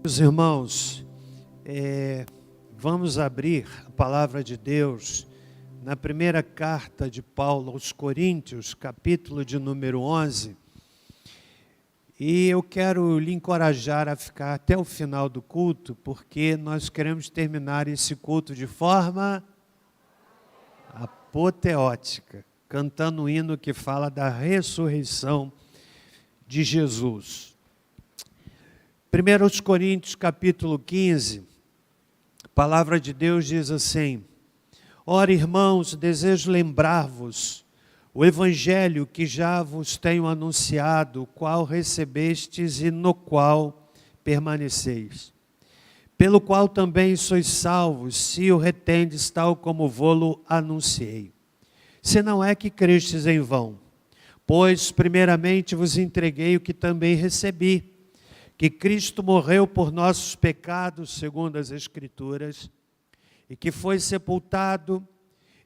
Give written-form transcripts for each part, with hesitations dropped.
Meus irmãos, vamos abrir a palavra de Deus na primeira carta de Paulo aos Coríntios, capítulo de número 11. E eu quero lhe encorajar a ficar até o final do culto, porque nós queremos terminar esse culto de forma apoteótica, cantando um hino que fala da ressurreição de Jesus. 1 Coríntios capítulo 15, a palavra de Deus diz assim: Ora, irmãos, desejo lembrar-vos o evangelho que já vos tenho anunciado, o qual recebestes e no qual permaneceis, pelo qual também sois salvos, se o retendes tal como vô-lo anunciei. Se não é que crestes em vão, pois primeiramente vos entreguei o que também recebi, que Cristo morreu por nossos pecados, segundo as Escrituras, e que foi sepultado,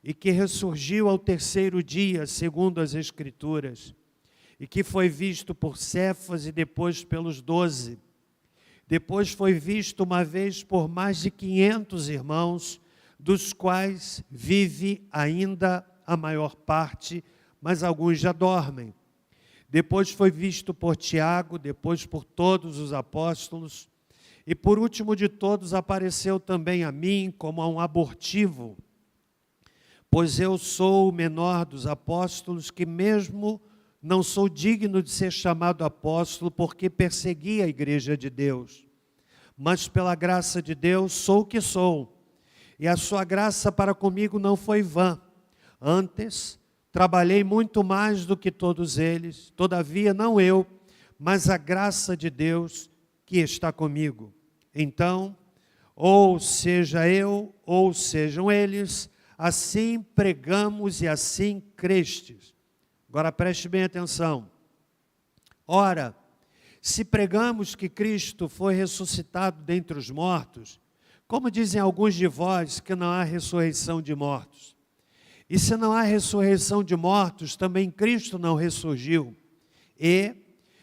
e que ressurgiu ao terceiro dia, segundo as Escrituras, e que foi visto por Cefas e depois pelos 12. Depois foi visto uma vez por mais de 500 irmãos, dos quais vive ainda a maior parte, mas alguns já dormem. Depois foi visto por Tiago, depois por todos os apóstolos, e por último de todos apareceu também a mim como a um abortivo, pois eu sou o menor dos apóstolos, que mesmo não sou digno de ser chamado apóstolo, porque persegui a igreja de Deus. Mas pela graça de Deus sou o que sou, e a sua graça para comigo não foi vã. Antes, trabalhei muito mais do que todos eles, todavia não eu, mas a graça de Deus que está comigo. Então, ou seja eu, ou sejam eles, assim pregamos e assim crestes. Agora preste bem atenção. Ora, se pregamos que Cristo foi ressuscitado dentre os mortos, como dizem alguns de vós que não há ressurreição de mortos? E se não há ressurreição de mortos, também Cristo não ressurgiu. E,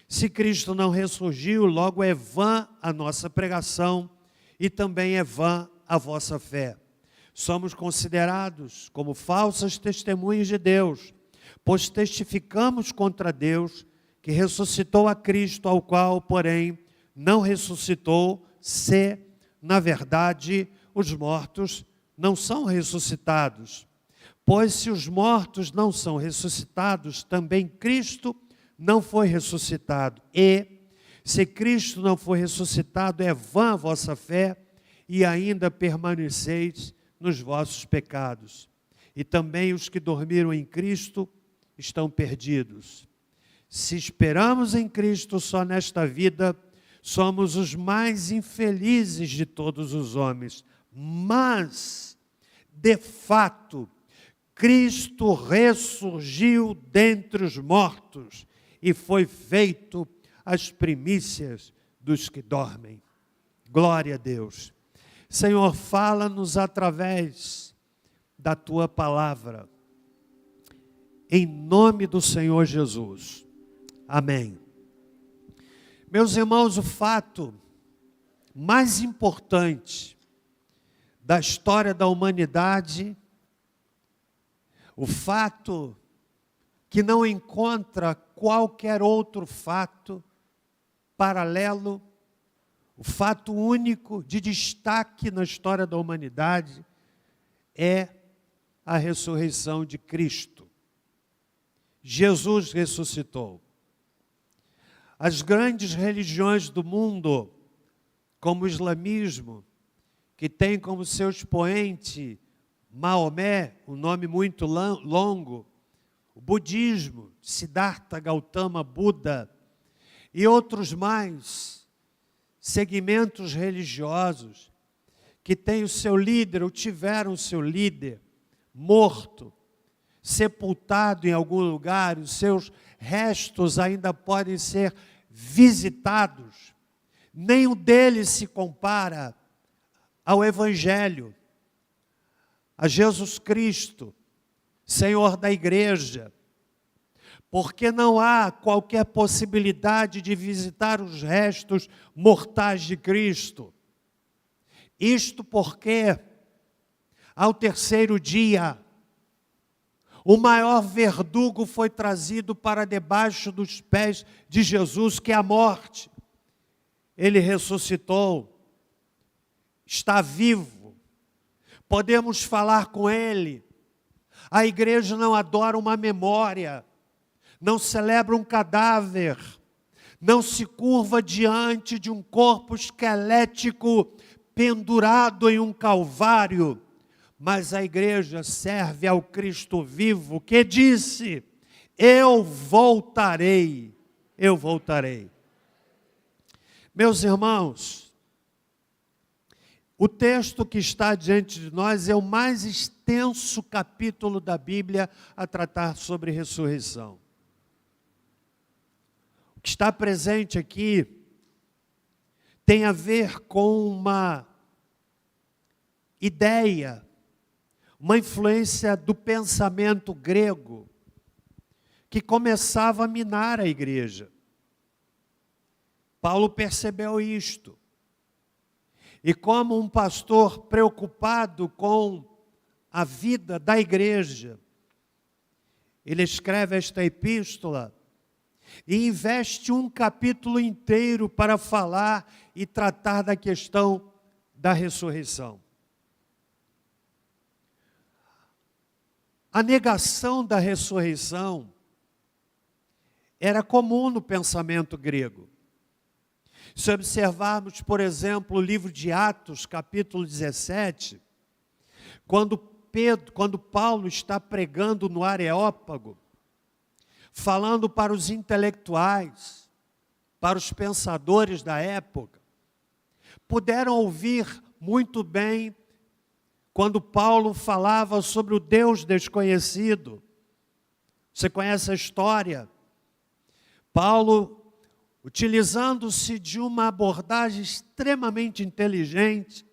se Cristo não ressurgiu, logo é vã a nossa pregação e também é vã a vossa fé. Somos considerados como falsas testemunhas de Deus, pois testificamos contra Deus que ressuscitou a Cristo, ao qual, porém, não ressuscitou, se, na verdade, os mortos não são ressuscitados. Pois se os mortos não são ressuscitados, também Cristo não foi ressuscitado. E, se Cristo não foi ressuscitado, é vã a vossa fé, e ainda permaneceis nos vossos pecados. E também os que dormiram em Cristo estão perdidos. Se esperamos em Cristo só nesta vida, somos os mais infelizes de todos os homens. Mas, de fato, Cristo ressurgiu dentre os mortos e foi feito as primícias dos que dormem. Glória a Deus. Senhor, fala-nos através da Tua palavra. Em nome do Senhor Jesus. Amém. Meus irmãos, o fato mais importante da história da humanidade, o fato que não encontra qualquer outro fato paralelo, o fato único de destaque na história da humanidade é a ressurreição de Cristo. Jesus ressuscitou. As grandes religiões do mundo, como o islamismo, que tem como seu expoente Maomé, um nome muito longo, o budismo, Siddhartha Gautama Buda, e outros mais, segmentos religiosos, que têm o seu líder, ou tiveram o seu líder, morto, sepultado em algum lugar, os seus restos ainda podem ser visitados. Nenhum deles se compara ao Evangelho, a Jesus Cristo, Senhor da igreja. porque não há qualquer possibilidade de visitar os restos mortais de Cristo. Isto porque, ao terceiro dia, o maior verdugo foi trazido para debaixo dos pés de Jesus, que é a morte. Ele ressuscitou, está vivo, podemos falar com Ele. A igreja não adora uma memória, não celebra um cadáver, não se curva diante de um corpo esquelético pendurado em um calvário, mas a igreja serve ao Cristo vivo, que disse: eu voltarei, eu voltarei. Meus irmãos, o texto que está diante de nós é o mais extenso capítulo da Bíblia a tratar sobre ressurreição. O que está presente aqui tem a ver com uma ideia, uma influência do pensamento grego que começava a minar a igreja. Paulo percebeu isto. E como um pastor preocupado com a vida da igreja, ele escreve esta epístola e investe um capítulo inteiro para falar e tratar da questão da ressurreição. A negação da ressurreição era comum no pensamento grego. Se observarmos, por exemplo, o livro de Atos, capítulo 17, quando Paulo está pregando no Areópago, falando para os intelectuais, para os pensadores da época, puderam ouvir muito bem quando Paulo falava sobre o Deus desconhecido. Você conhece a história? Paulo, utilizando-se de uma abordagem extremamente inteligente,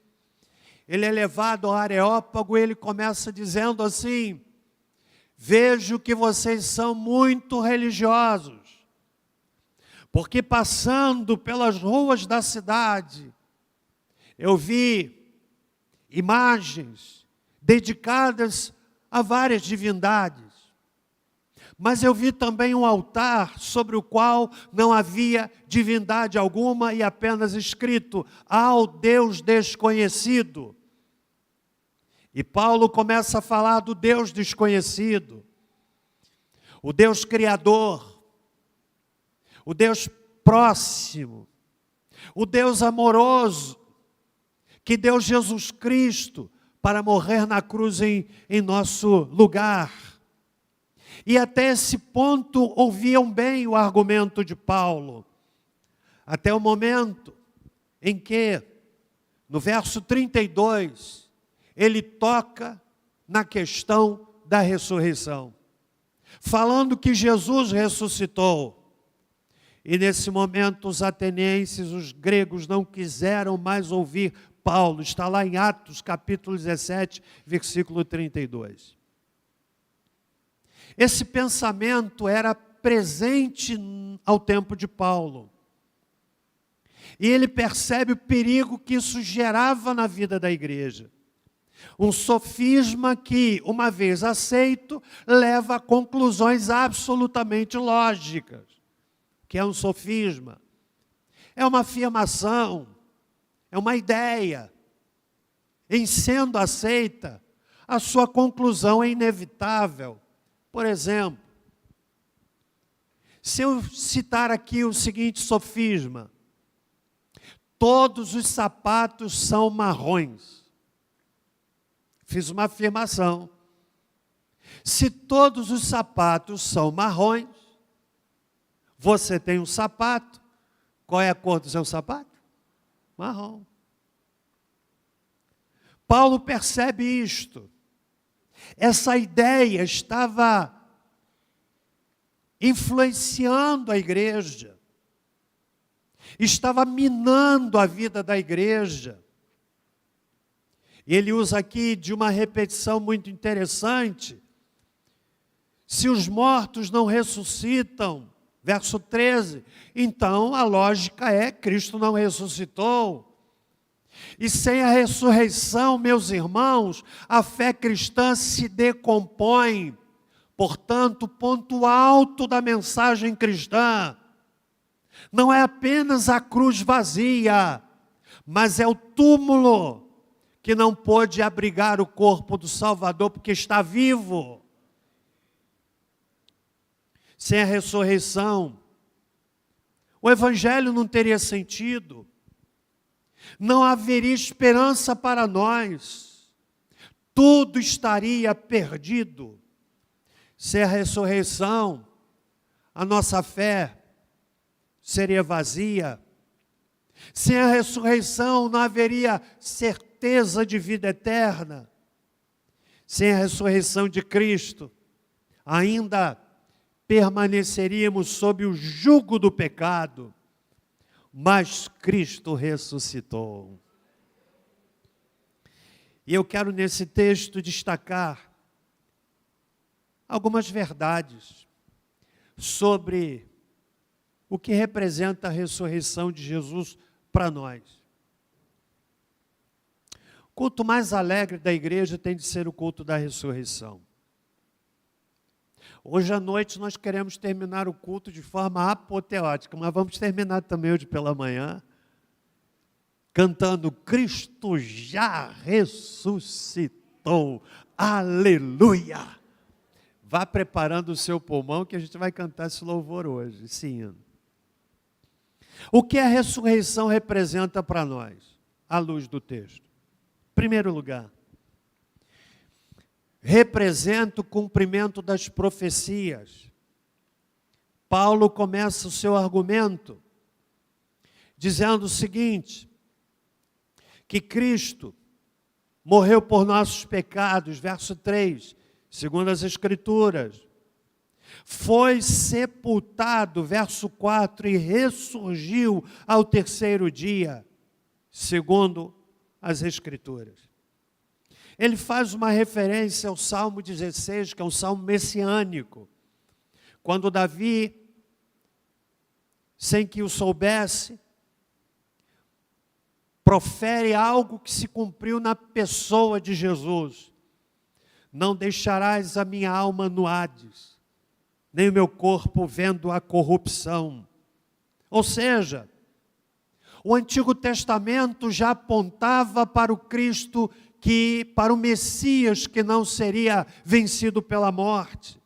ele é levado ao Areópago e ele começa dizendo assim: vejo que vocês são muito religiosos, porque passando pelas ruas da cidade, eu vi imagens dedicadas a várias divindades, mas eu vi também um altar sobre o qual não havia divindade alguma e apenas escrito: ao Deus desconhecido. E Paulo começa a falar do Deus desconhecido, o Deus criador, o Deus próximo, o Deus amoroso, que deu Jesus Cristo para morrer na cruz em nosso lugar. E até esse ponto ouviam bem o argumento de Paulo, até o momento em que, no verso 32, ele toca na questão da ressurreição, falando que Jesus ressuscitou. E nesse momento os atenienses, os gregos, não quiseram mais ouvir Paulo. Está lá em Atos, capítulo 17, versículo 32. Esse pensamento era presente ao tempo de Paulo. E ele percebe o perigo que isso gerava na vida da igreja. Um sofisma que, uma vez aceito, leva a conclusões absolutamente lógicas. O que é um sofisma? É uma afirmação, é uma ideia. Em sendo aceita, a sua conclusão é inevitável. Por exemplo, se eu citar aqui o seguinte sofisma: todos os sapatos são marrons. Fiz uma afirmação. Se todos os sapatos são marrons, você tem um sapato. Qual é a cor do seu sapato? Marrom. Paulo percebe isto. Essa ideia estava influenciando a igreja, estava minando a vida da igreja. Ele usa aqui de uma repetição muito interessante. Se os mortos não ressuscitam, verso 13, então a lógica é: Cristo não ressuscitou. E sem a ressurreição, meus irmãos, a fé cristã se decompõe. Portanto, o ponto alto da mensagem cristã não é apenas a cruz vazia, mas é o túmulo que não pôde abrigar o corpo do Salvador porque está vivo. Sem a ressurreição, o Evangelho não teria sentido. Não haveria esperança para nós. Tudo estaria perdido. Sem a ressurreição, a nossa fé seria vazia. Sem a ressurreição, não haveria certeza de vida eterna. Sem a ressurreição de Cristo, ainda permaneceríamos sob o jugo do pecado. Mas Cristo ressuscitou. E eu quero nesse texto destacar algumas verdades sobre o que representa a ressurreição de Jesus para nós. O culto mais alegre da igreja tem de ser o culto da ressurreição. Hoje à noite nós queremos terminar o culto de forma apoteótica, mas vamos terminar também hoje pela manhã, cantando: Cristo já ressuscitou, aleluia! Vá preparando o seu pulmão que a gente vai cantar esse louvor hoje, esse hino. O que a ressurreição representa para nós, à luz do texto? Em primeiro lugar, representa o cumprimento das profecias. Paulo começa o seu argumento dizendo o seguinte: que Cristo morreu por nossos pecados, verso 3, segundo as Escrituras. Foi sepultado, verso 4, e ressurgiu ao terceiro dia, segundo as Escrituras. Ele faz uma referência ao Salmo 16, que é um salmo messiânico, quando Davi, sem que o soubesse, profere algo que se cumpriu na pessoa de Jesus: não deixarás a minha alma no Hades, nem o meu corpo vendo a corrupção. Ou seja, o Antigo Testamento já apontava para o Cristo, para o Messias que não seria vencido pela morte.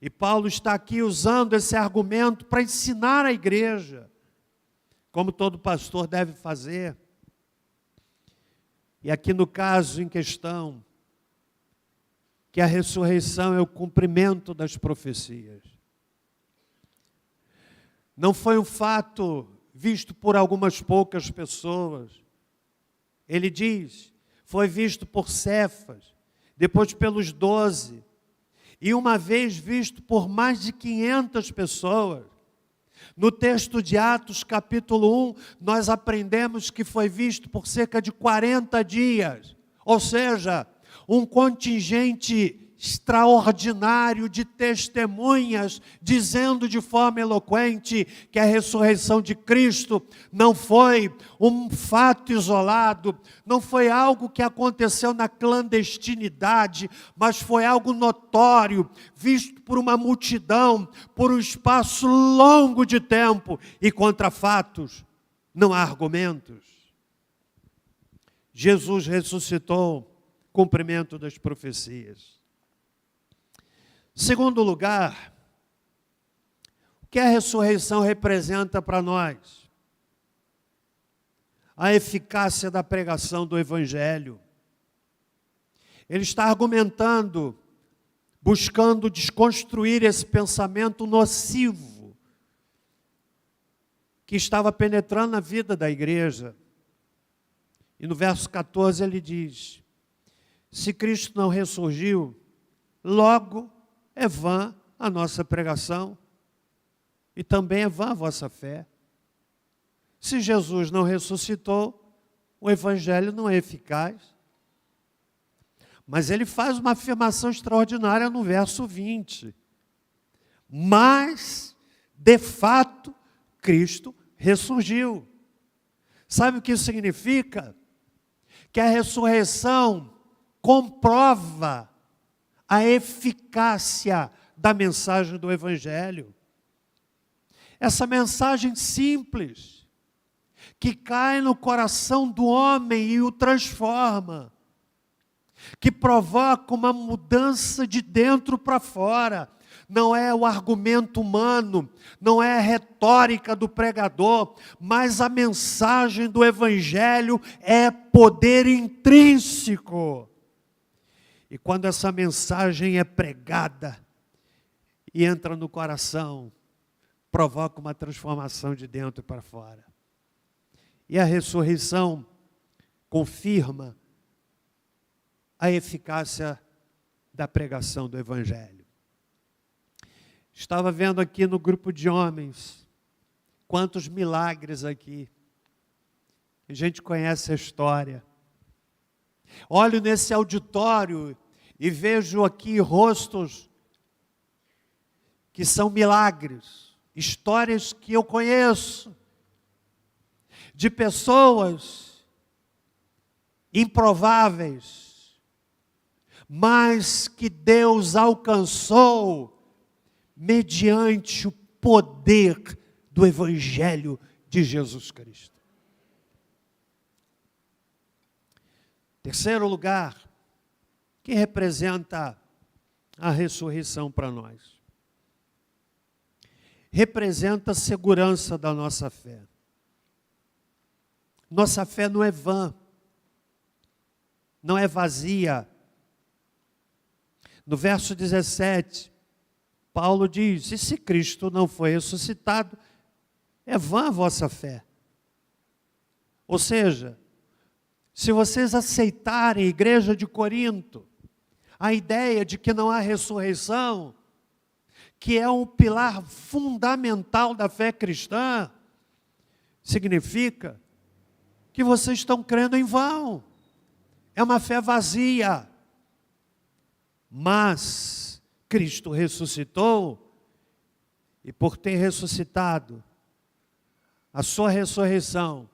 E Paulo está aqui usando esse argumento para ensinar a igreja, como todo pastor deve fazer. E aqui no caso em questão, que a ressurreição é o cumprimento das profecias. Não foi um fato visto por algumas poucas pessoas. Ele diz: foi visto por Cefas, depois pelos 12, e uma vez visto por mais de 500 pessoas. No texto de Atos, capítulo 1, nós aprendemos que foi visto por cerca de 40 dias, ou seja, um contingente extraordinário de testemunhas, dizendo de forma eloquente que a ressurreição de Cristo não foi um fato isolado, não foi algo que aconteceu na clandestinidade, mas foi algo notório, visto por uma multidão, por um espaço longo de tempo, e contra fatos não há argumentos. Jesus ressuscitou, cumprimento das profecias. Segundo lugar, o que a ressurreição representa para nós? A eficácia da pregação do Evangelho. Ele está argumentando, buscando desconstruir esse pensamento nocivo que estava penetrando na vida da igreja. E no verso 14 ele diz: se Cristo não ressurgiu, logo é vã a nossa pregação e também é vã a vossa fé. Se Jesus não ressuscitou, o Evangelho não é eficaz. Mas ele faz uma afirmação extraordinária no verso 20. Mas, de fato, Cristo ressurgiu. Sabe o que isso significa? Que a ressurreição comprova a eficácia da mensagem do Evangelho. Essa mensagem simples, que cai no coração do homem e o transforma, que provoca uma mudança de dentro para fora. Não é o argumento humano, não é a retórica do pregador, mas a mensagem do Evangelho é poder intrínseco. E quando essa mensagem é pregada e entra no coração, provoca uma transformação de dentro para fora. E a ressurreição confirma a eficácia da pregação do Evangelho. Estava vendo aqui no grupo de homens, quantos milagres aqui. A gente conhece a história. Olho nesse auditório e vejo aqui rostos que são milagres, histórias que eu conheço, de pessoas improváveis, mas que Deus alcançou mediante o poder do Evangelho de Jesus Cristo. Terceiro lugar, que representa a ressurreição para nós. Representa a segurança da nossa fé. Nossa fé não é vã, não é vazia. No verso 17, Paulo diz: e se Cristo não foi ressuscitado, é vã a vossa fé. Ou seja, se vocês aceitarem, igreja de Corinto, a ideia de que não há ressurreição, que é um pilar fundamental da fé cristã, significa que vocês estão crendo em vão. É uma fé vazia. Mas Cristo ressuscitou, e por ter ressuscitado, a sua ressurreição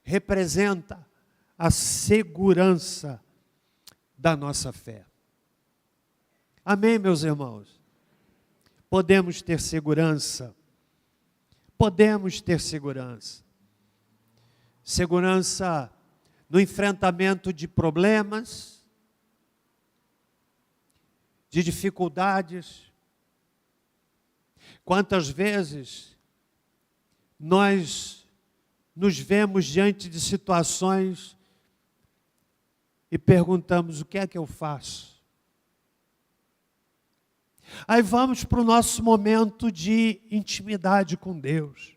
representa a segurança da nossa fé. Amém, meus irmãos? Podemos ter segurança. Podemos ter segurança. Segurança no enfrentamento de problemas, de dificuldades. Quantas vezes nós nos vemos diante de situações e perguntamos: o que é que eu faço? Aí vamos para o nosso momento de intimidade com Deus.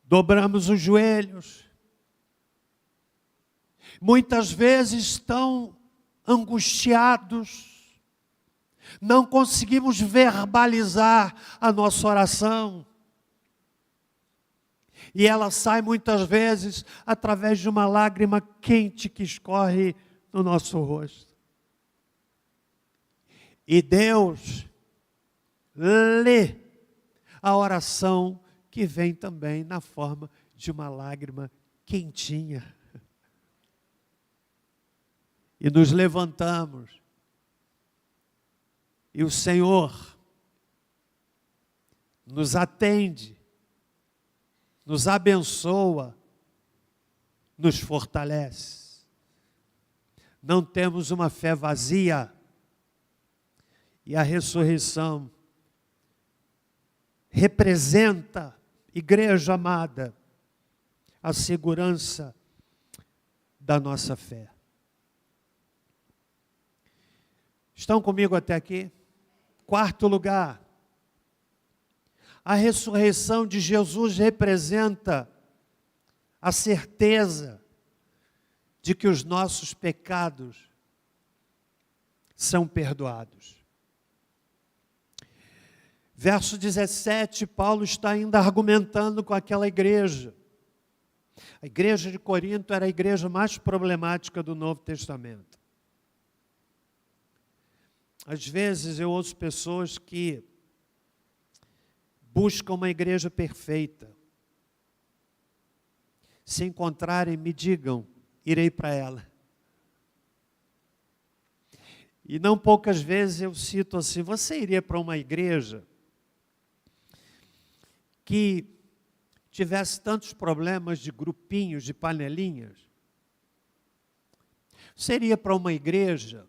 Dobramos os joelhos. Muitas vezes estão angustiados, não conseguimos verbalizar a nossa oração, e ela sai muitas vezes através de uma lágrima quente que escorre no nosso rosto. E Deus lê a oração que vem também na forma de uma lágrima quentinha. E nos levantamos, e o Senhor nos atende, nos abençoa, nos fortalece. Não temos uma fé vazia, e a ressurreição representa, igreja amada, a segurança da nossa fé. Estão comigo até aqui? Quarto lugar, a ressurreição de Jesus representa a certeza de que os nossos pecados são perdoados. Verso 17, Paulo está ainda argumentando com aquela igreja. A igreja de Corinto era a igreja mais problemática do Novo Testamento. Às vezes eu ouço pessoas que buscam uma igreja perfeita. Se encontrarem, me digam, irei para ela. E não poucas vezes eu cito assim, você iria para uma igreja que tivesse tantos problemas de grupinhos, de panelinhas? Você iria para uma igreja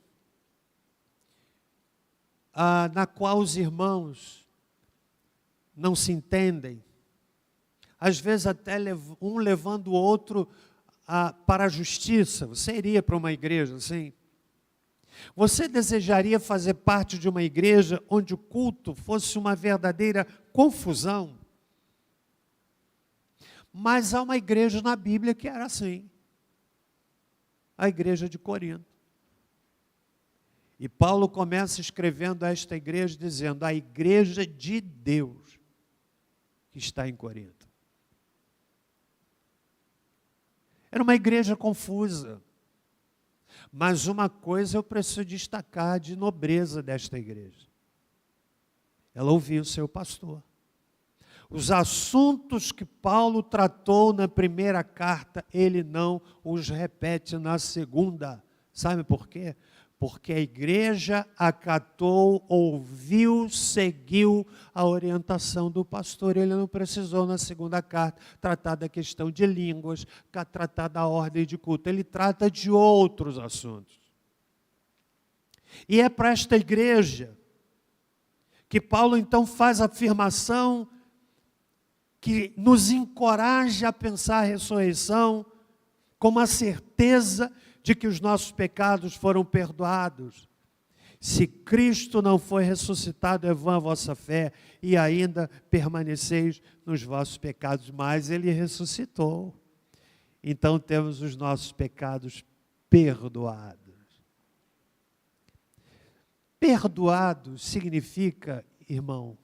na qual os irmãos não se entendem, às vezes até um levando o outro para a justiça? Você iria para uma igreja assim? Você desejaria fazer parte de uma igreja onde o culto fosse uma verdadeira confusão? Mas há uma igreja na Bíblia que era assim, a igreja de Corinto. E Paulo começa escrevendo a esta igreja, dizendo, a igreja de Deus que está em Corinto. Era uma igreja confusa. Mas uma coisa eu preciso destacar de nobreza desta igreja. Ela ouviu o seu pastor. Os assuntos que Paulo tratou na primeira carta, ele não os repete na segunda. Sabe por quê? Porque a igreja acatou, ouviu, seguiu a orientação do pastor. Ele não precisou, na segunda carta, tratar da questão de línguas, tratar da ordem de culto. Ele trata de outros assuntos. E é para esta igreja que Paulo, então, faz a afirmação que nos encoraja a pensar a ressurreição com uma certeza de que os nossos pecados foram perdoados. Se Cristo não foi ressuscitado, é vã a vossa fé, e ainda permaneceis nos vossos pecados, mas Ele ressuscitou. Então temos os nossos pecados perdoados. Perdoado significa, irmão,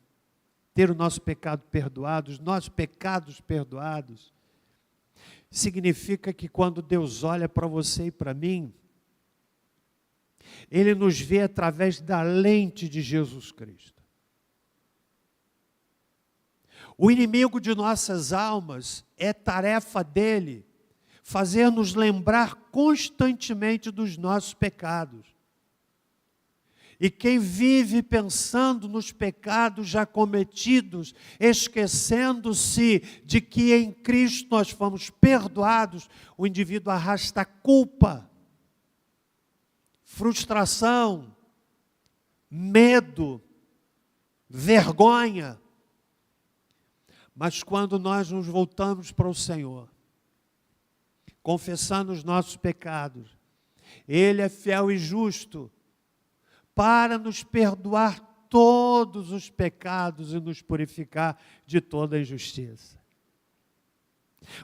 ter o nosso pecado perdoado, os nossos pecados perdoados, significa que quando Deus olha para você e para mim, Ele nos vê através da lente de Jesus Cristo. O inimigo de nossas almas, é tarefa dele fazer-nos lembrar constantemente dos nossos pecados. E quem vive pensando nos pecados já cometidos, esquecendo-se de que em Cristo nós fomos perdoados, o indivíduo arrasta culpa, frustração, medo, vergonha. Mas quando nós nos voltamos para o Senhor, confessando os nossos pecados, Ele é fiel e justo para nos perdoar todos os pecados e nos purificar de toda injustiça.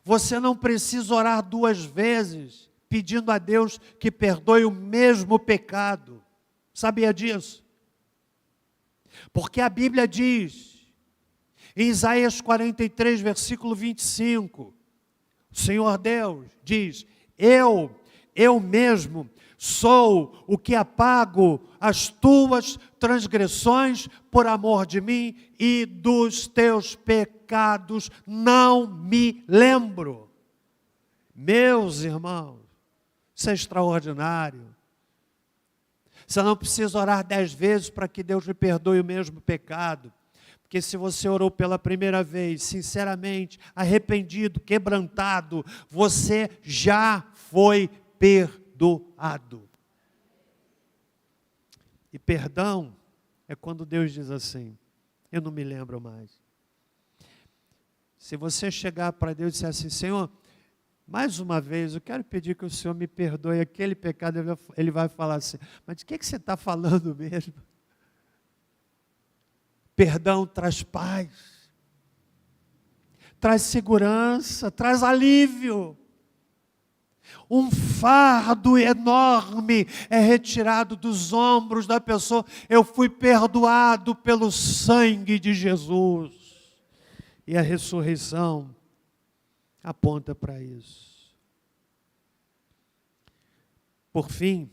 Você não precisa orar 2 vezes, pedindo a Deus que perdoe o mesmo pecado. Sabia disso? Porque a Bíblia diz, em Isaías 43, versículo 25, o Senhor Deus diz, eu mesmo sou o que apago as tuas transgressões por amor de mim e dos teus pecados não me lembro. Meus irmãos, isso é extraordinário. Você não precisa orar 10 vezes para que Deus lhe perdoe o mesmo pecado. Porque se você orou pela primeira vez, sinceramente, arrependido, quebrantado, você já foi perdoado. E perdão é quando Deus diz assim, eu não me lembro mais. Se você chegar para Deus e disser assim, Senhor, mais uma vez, eu quero pedir que o Senhor me perdoe aquele pecado, Ele vai falar assim, mas de que você está falando mesmo? Perdão traz paz, traz segurança, traz alívio. Um fardo enorme é retirado dos ombros da pessoa. Eu fui perdoado pelo sangue de Jesus. E a ressurreição aponta para isso. Por fim,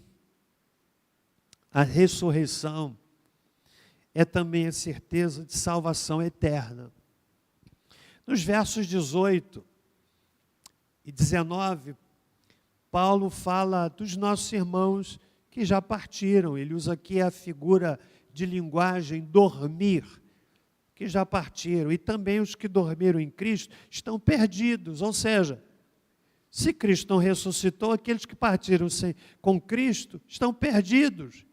a ressurreição é também a certeza de salvação eterna. Nos versos 18 e 19, Paulo fala dos nossos irmãos que já partiram. Ele usa aqui a figura de linguagem dormir, que já partiram. E também os que dormiram em Cristo estão perdidos. Ou seja, se Cristo não ressuscitou, aqueles que partiram com Cristo estão perdidos.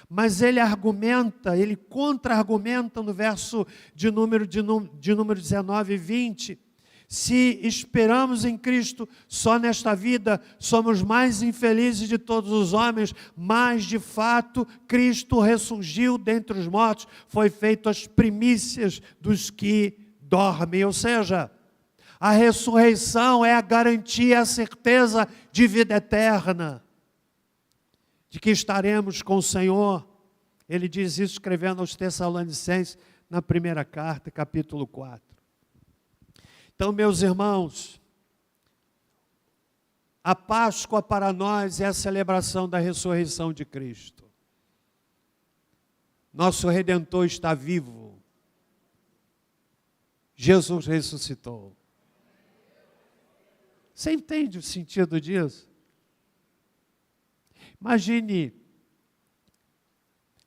Mas ele argumenta, ele contra-argumenta no verso de número 19 e 20. Se esperamos em Cristo só nesta vida, somos mais infelizes de todos os homens, mas de fato Cristo ressurgiu dentre os mortos, foi feito as primícias dos que dormem. Ou seja, a ressurreição é a garantia, a certeza de vida eterna, de que estaremos com o Senhor. Ele diz isso escrevendo aos Tessalonicenses na primeira carta, capítulo 4. Então, meus irmãos, a Páscoa para nós é a celebração da ressurreição de Cristo. Nosso Redentor está vivo. Jesus ressuscitou. Você entende o sentido disso? Imagine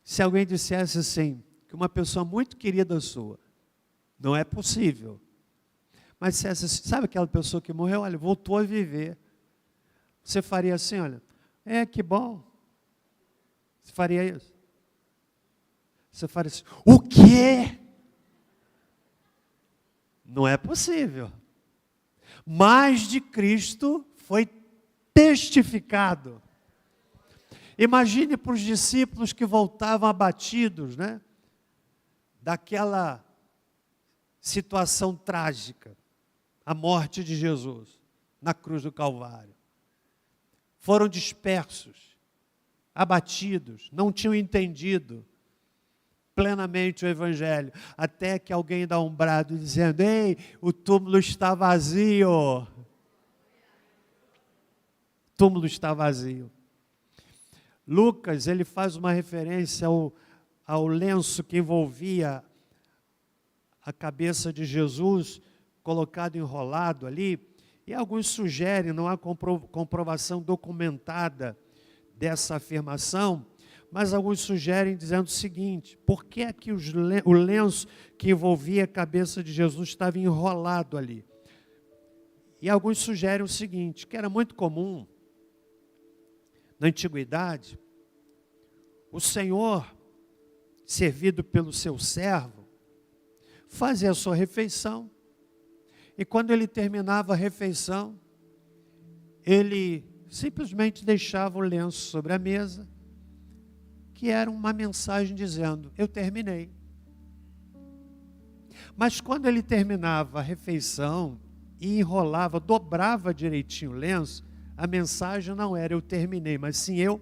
se alguém dissesse assim, que uma pessoa muito querida sua, não é possível, mas dissesse assim, sabe aquela pessoa que morreu, olha, voltou a viver. Você faria assim, olha, que bom. Você faria isso? Você faria assim, o quê? Não é possível. Mas de Cristo foi testificado. Imagine para os discípulos que voltavam abatidos, né? Daquela situação trágica, a morte de Jesus na cruz do Calvário. Foram dispersos, abatidos, não tinham entendido plenamente o Evangelho, até que alguém dá um brado dizendo, ei, o túmulo está vazio. O túmulo está vazio. Lucas, ele faz uma referência ao lenço que envolvia a cabeça de Jesus, colocado enrolado ali, e alguns sugerem, não há comprovação documentada dessa afirmação, mas alguns sugerem dizendo o seguinte, por que é que o lenço que envolvia a cabeça de Jesus estava enrolado ali? E alguns sugerem o seguinte, que era muito comum, na antiguidade, o Senhor, servido pelo seu servo, fazia a sua refeição, e quando ele terminava a refeição, ele simplesmente deixava o lenço sobre a mesa, que era uma mensagem dizendo, eu terminei. Mas quando ele terminava a refeição, e enrolava, dobrava direitinho o lenço, a mensagem não era eu terminei, mas sim eu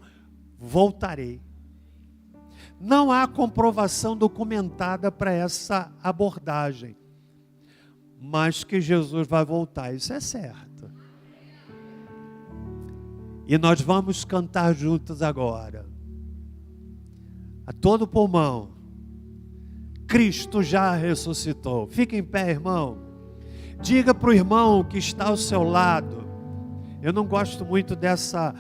voltarei. Não há comprovação documentada para essa abordagem, mas que Jesus vai voltar, isso é certo. E nós vamos cantar juntos agora, a todo pulmão, Cristo já ressuscitou. Fica em pé, irmão. Diga para o irmão que está ao seu lado, eu não gosto muito dessa